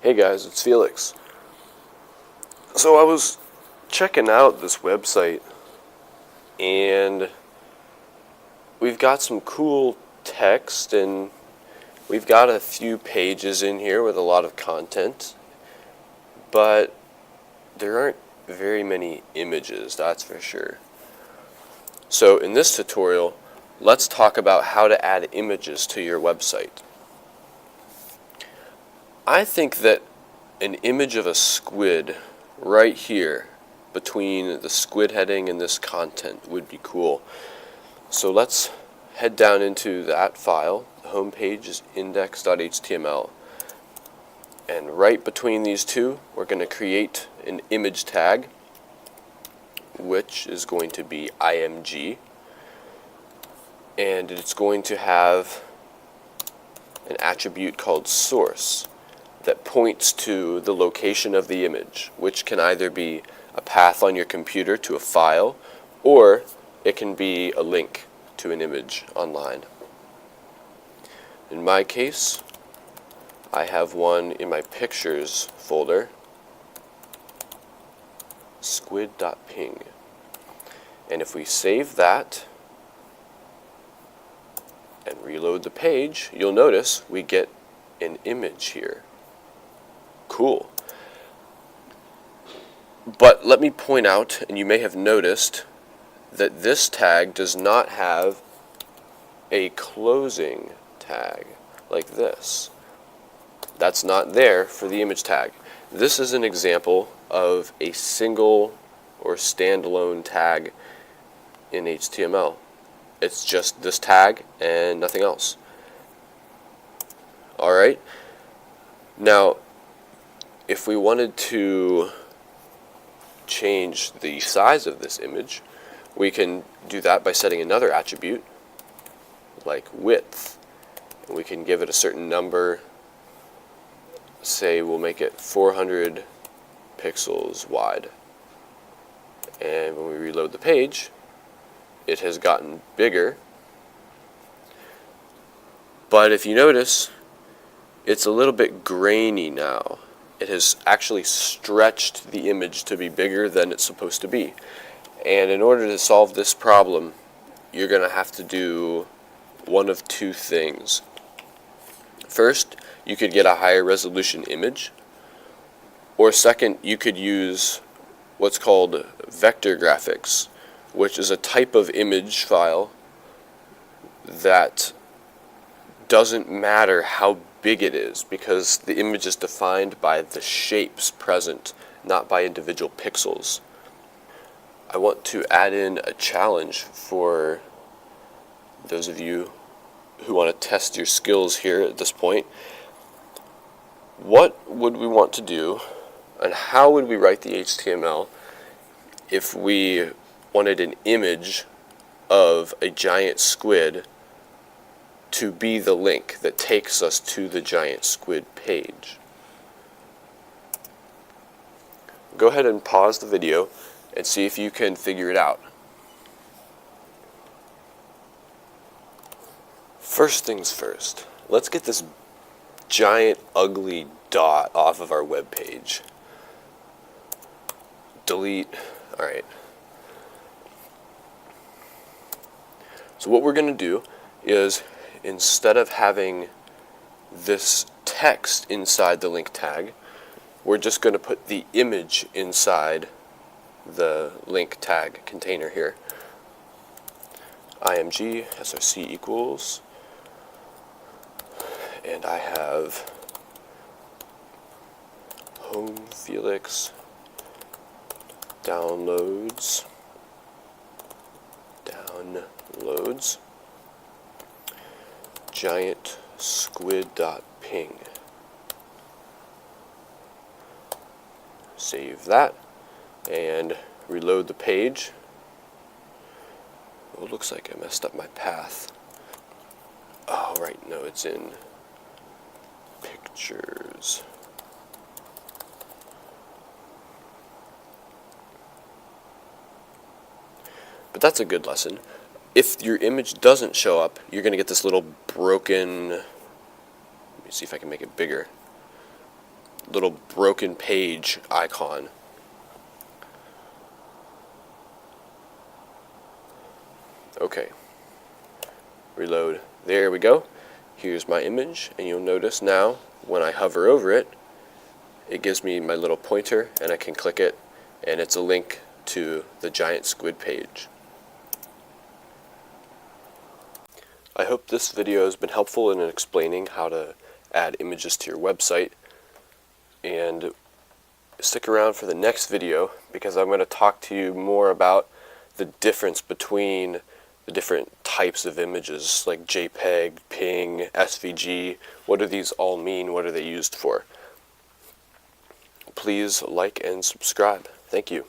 Hey guys, it's Felix. So I was checking out this website and we've got some cool text and we've got a few pages in here with a lot of content, but there aren't very many images, that's for sure. So in this tutorial, let's talk about how to add images to your website. I think that an image of a squid right here between the squid heading and this content would be cool. So let's head down into that file. The home page is index.html. And right between these two, we're going to create an image tag, which is going to be img. And it's going to have an attribute called source that points to the location of the image, which can either be a path on your computer to a file, or it can be a link to an image online. In my case, I have one in my pictures folder, squid.ping. And if we save that and reload the page, you'll notice we get an image here. Cool. But let me point out, and you may have noticed, that this tag does not have a closing tag like this. That's not there for the image tag. This is an example of a single or standalone tag in HTML. It's just this tag and nothing else. Alright, now if we wanted to change the size of this image, we can do that by setting another attribute like width. And we can give it a certain number. Say we'll make it 400 pixels wide. And when we reload the page, it has gotten bigger. But if you notice, it's a little bit grainy now. It has actually stretched the image to be bigger than it's supposed to be. And in order to solve this problem, you're going to have to do one of two things. First, you could get a higher resolution image. Or second, you could use what's called vector graphics, which is a type of image file that doesn't matter how big it is, because the image is defined by the shapes present, not by individual pixels. I want to add in a challenge for those of you who want to test your skills here at this point. What would we want to do, and how would we write the HTML if we wanted an image of a giant squid to be the link that takes us to the giant squid page? Go ahead and pause the video and see if you can figure it out. First things first, let's get this giant ugly dot off of our web page. Delete. Alright. So what we're going to do is, instead of having this text inside the link tag, we're just going to put the image inside the link tag container here. img src equals, and I have home Felix downloads giant squid.ping. Save that and reload the page. Oh, it looks like I messed up my path. Oh, right, no, it's in pictures. But that's a good lesson. If your image doesn't show up, you're going to get this little broken, let me see if I can make it bigger. little broken page icon. Okay, reload. There we go. Here's my image, and you'll notice now when I hover over it, it gives me my little pointer, and I can click it, and it's a link to the giant squid page. I hope this video has been helpful in explaining how to add images to your website, and stick around for the next video because I'm going to talk to you more about the difference between the different types of images like JPEG, PNG, SVG. What do these all mean? What are they used for? Please like and subscribe. Thank you.